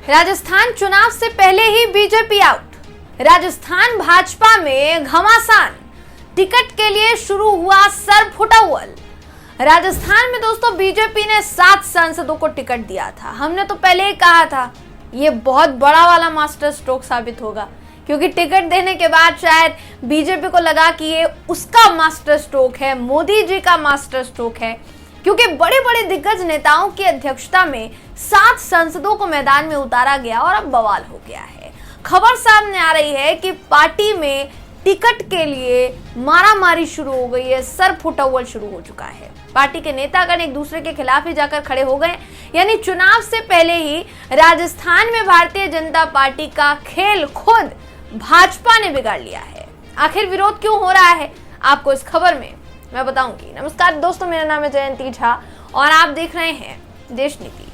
राजस्थान चुनाव से पहले ही बीजेपी आउट। राजस्थान भाजपा में घमासान, टिकट के लिए शुरू हुआ सर फुटौल। राजस्थान में दोस्तों बीजेपी ने 7 सांसदों को टिकट दिया था। हमने तो पहले ही कहा था ये बहुत बड़ा वाला मास्टर स्ट्रोक साबित होगा, क्योंकि टिकट देने के बाद शायद बीजेपी को लगा कि ये उसका मास्टर स्ट्रोक है, मोदी जी का मास्टर स्ट्रोक है, क्योंकि बड़े बड़े दिग्गज नेताओं की अध्यक्षता में 7 सांसदों को मैदान में उतारा गया और अब बवाल हो गया है। खबर सामने आ रही है कि पार्टी में टिकट के लिए मारामारी शुरू हो गई है, सर फुटौल शुरू हो चुका है। पार्टी के नेतागण एक दूसरे के खिलाफ ही जाकर खड़े हो गए, यानी चुनाव से पहले ही राजस्थान में भारतीय जनता पार्टी का खेल खुद भाजपा ने बिगाड़ लिया है। आखिर विरोध क्यों हो रहा है, आपको इस खबर में मैं बताऊंगी। नमस्कार दोस्तों, मेरा नाम है जयंती झा और आप देख रहे हैं देश नीति।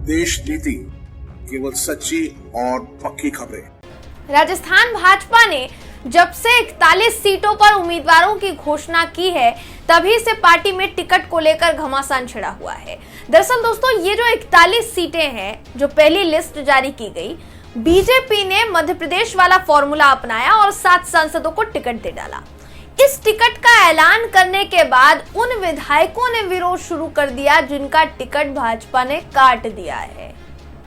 देश नीति, केवल सच्ची और पक्की खबरें। राजस्थान भाजपा ने जब से 41 सीटों पर उम्मीदवारों की घोषणा की है, तभी से पार्टी में टिकट को लेकर घमासान छिड़ा हुआ है। दरअसल दोस्तों, ये जो 41 सीटें हैं, जो पहली लिस्ट जारी की गई, बीजेपी ने मध्य प्रदेश वाला फॉर्मूला अपनाया और 7 सांसदों को टिकट दे डाला। इस टिकट का ऐलान करने के बाद उन विधायकों ने विरोध शुरू कर दिया जिनका टिकट भाजपा ने काट दिया है।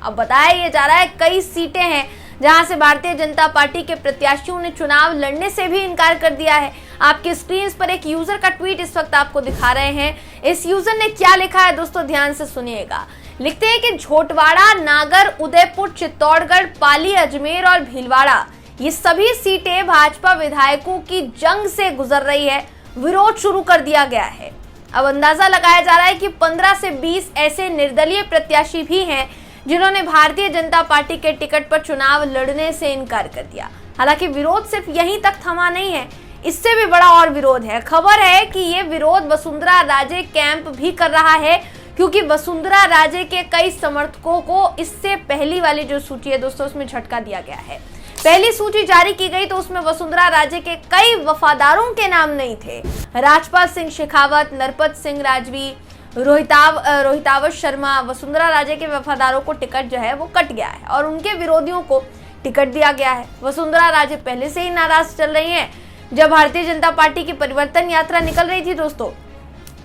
अब बताया ये जा रहा है कई सीटें हैं जहां से भारतीय जनता पार्टी के प्रत्याशियों ने चुनाव लड़ने से भी इनकार कर दिया है। आपके स्क्रीन पर एक यूजर का ट्वीट इस वक्त आपको दिखा रहे हैं। इस यूजर ने क्या लिखा है दोस्तों, ध्यान से सुनिएगा। लिखते हैं कि झोटवाड़ा, नागर, उदयपुर, चित्तौड़गढ़, पाली, अजमेर और भीलवाड़ा, ये सभी सीटें भाजपा विधायकों की जंग से गुजर रही है। विरोध शुरू कर दिया गया है। अब अंदाजा लगाया जा रहा है कि 15 से 20 ऐसे निर्दलीय प्रत्याशी भी हैं जिन्होंने भारतीय जनता पार्टी के टिकट पर चुनाव लड़ने से इनकार कर दिया। हालांकि विरोध सिर्फ यहीं तक थमा नहीं है, इससे भी बड़ा और विरोध है। खबर है कि ये विरोध वसुंधरा राजे कैंप भी कर रहा है, क्योंकि वसुंधरा राजे के कई समर्थकों को इससे पहली वाली जो सूची है दोस्तों, उसमें झटका दिया गया है। पहली सूची जारी की गई तो उसमें वसुंधरा राजे के कई वफादारों के नाम नहीं थे। राजपाल सिंह शेखावत, नरपत सिंह राजवी, रोहितावत शर्मा, वसुंधरा राजे के वफादारों को टिकट जो है वो कट गया है और उनके विरोधियों को टिकट दिया गया है। वसुंधरा राजे पहले से ही नाराज चल रही हैं। जब भारतीय जनता पार्टी की परिवर्तन यात्रा निकल रही थी दोस्तों,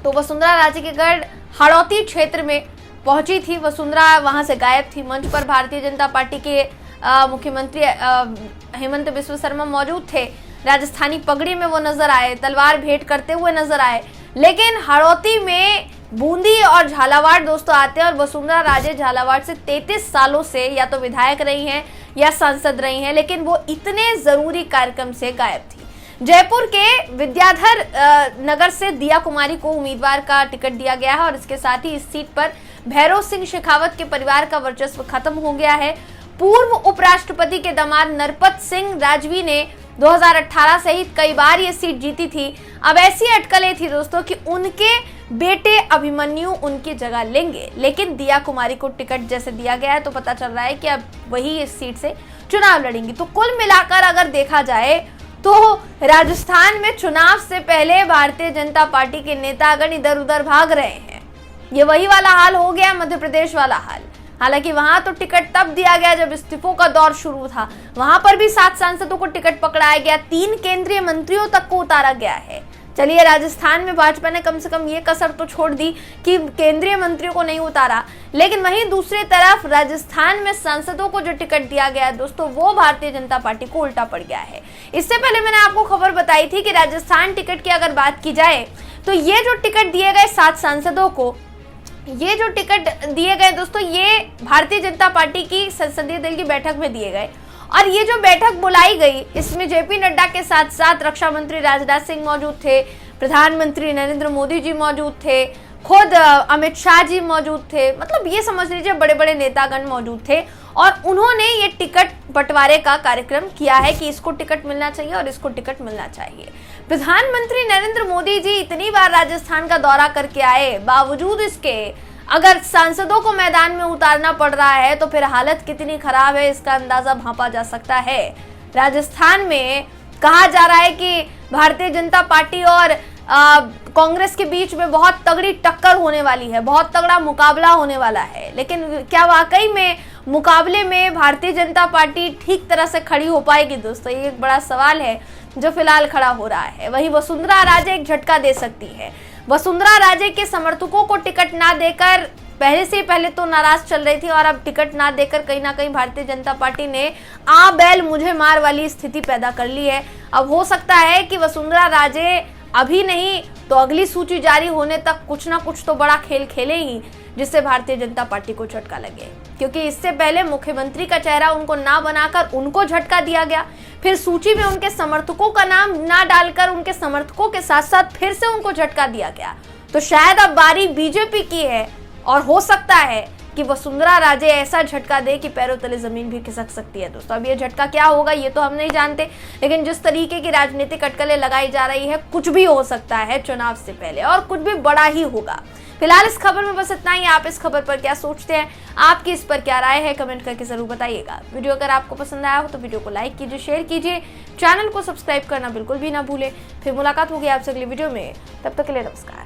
तो वसुंधरा राजे के गढ़ हाड़ौती क्षेत्र में पहुंची थी। वसुंधरा वहां से गायब थी। मंच पर भारतीय जनता पार्टी के मुख्यमंत्री हेमंत बिस्वा शर्मा मौजूद थे। राजस्थानी पगड़ी में वो नजर आए, तलवार भेंट करते हुए नजर आए। लेकिन हाड़ौती में बूंदी और झालावाड़ दोस्तों आते हैं और वसुंधरा राजे झालावाड़ से 33 सालों से या तो विधायक रही हैं या सांसद रही हैं, लेकिन वो इतने जरूरी कार्यक्रम से गायब थी। जयपुर के विद्याधर नगर से दिया कुमारी को उम्मीदवार का टिकट दिया गया है और इसके साथ ही इस सीट पर भैरव सिंह शेखावत के परिवार का वर्चस्व खत्म हो गया है। पूर्व उपराष्ट्रपति के दामाद नरपत सिंह राजवी ने 2018 सहित कई बार ये सीट जीती थी। अब ऐसी अटकलें थी दोस्तों कि उनके बेटे अभिमन्यु उनकी जगह लेंगे, लेकिन दिया कुमारी को टिकट जैसे दिया गया है तो पता चल रहा है कि अब वही इस सीट से चुनाव लड़ेंगी। तो कुल मिलाकर अगर देखा जाए तो राजस्थान में चुनाव से पहले भारतीय जनता पार्टी के नेतागण इधर उधर भाग रहे हैं। ये वही वाला हाल हो गया, मध्य प्रदेश वाला हाल। हालांकि वहां तो टिकट तब दिया गया जब इस्तीफों का दौर शुरू था। वहां पर भी 7 सांसदों को टिकट पकड़ाया गया, 3 केंद्रीय मंत्रियों तक को उतारा गया है। चलिए, राजस्थान में भाजपा ने कम से कम ये कसर तो छोड़ दी कि केंद्रीय मंत्रियों को नहीं उतारा, लेकिन वहीं दूसरी तरफ राजस्थान में सांसदों को जो टिकट दिया गया है दोस्तों, वो भारतीय जनता पार्टी को उल्टा पड़ गया है। इससे पहले मैंने आपको खबर बताई थी कि राजस्थान टिकट की अगर बात की जाए तो ये जो टिकट दिए गए 7 सांसदों को, ये जो टिकट दिए गए दोस्तों, ये भारतीय जनता पार्टी की संसदीय दल की बैठक में दिए गए। और ये जो बैठक बुलाई गई, इसमें जेपी नड्डा के साथ साथ रक्षा मंत्री राजनाथ सिंह मौजूद थे, प्रधानमंत्री नरेंद्र मोदी जी मौजूद थे, खुद अमित शाह जी मौजूद थे। मतलब ये समझ लीजिए बड़े बड़े नेतागण मौजूद थे और उन्होंने ये टिकट बंटवारे का कार्यक्रम किया है कि इसको टिकट मिलना चाहिए और इसको टिकट मिलना चाहिए। प्रधानमंत्री नरेंद्र मोदी जी इतनी बार राजस्थान का दौरा करके आए, बावजूद इसके अगर सांसदों को मैदान में उतारना पड़ रहा है तो फिर हालत कितनी खराब है इसका अंदाजा भांपा जा सकता है। राजस्थान में कहा जा रहा है कि भारतीय जनता पार्टी और कांग्रेस के बीच में बहुत तगड़ी टक्कर होने वाली है, बहुत तगड़ा मुकाबला होने वाला है। लेकिन क्या वाकई में मुकाबले में भारतीय जनता पार्टी ठीक तरह से खड़ी हो पाएगी दोस्तों? ये एक बड़ा सवाल है जो फिलहाल खड़ा हो रहा है। वहीं वसुंधरा राजे एक झटका दे सकती है। वसुंधरा राजे के समर्थकों को टिकट ना देकर पहले तो नाराज चल रही थी, और अब टिकट ना देकर कहीं ना कहीं भारतीय जनता पार्टी ने आ बैल मुझे मार वाली स्थिति पैदा कर ली है। अब हो सकता है कि वसुंधरा राजे अभी नहीं तो अगली सूची जारी होने तक कुछ ना कुछ तो बड़ा खेल खेले ही, जिससे भारतीय जनता पार्टी को झटका लगे। क्योंकि इससे पहले मुख्यमंत्री का चेहरा उनको ना बनाकर उनको झटका दिया गया, फिर सूची में उनके समर्थकों का नाम ना डालकर उनके समर्थकों के साथ साथ फिर से उनको झटका दिया गया। तो शायद अब बारी बीजेपी की है, और हो सकता है कि वसुंधरा राजे ऐसा झटका दे कि पैरों तले जमीन भी खिसक सकती है दोस्तों। अब ये झटका क्या होगा ये तो हम नहीं जानते, लेकिन जिस तरीके की राजनीतिक अटकलें लगाई जा रही है, कुछ भी हो सकता है चुनाव से पहले, और कुछ भी बड़ा ही होगा। फिलहाल इस खबर में बस इतना ही। आप इस खबर पर क्या सोचते हैं, आपकी इस पर क्या राय है, कमेंट करके जरूर बताइएगा। वीडियो अगर आपको पसंद आया हो तो वीडियो को लाइक कीजिए, शेयर कीजिए, चैनल को सब्सक्राइब करना बिल्कुल भी ना भूलें। फिर मुलाकात होगी आपसे अगली वीडियो में, तब तक के लिए नमस्कार।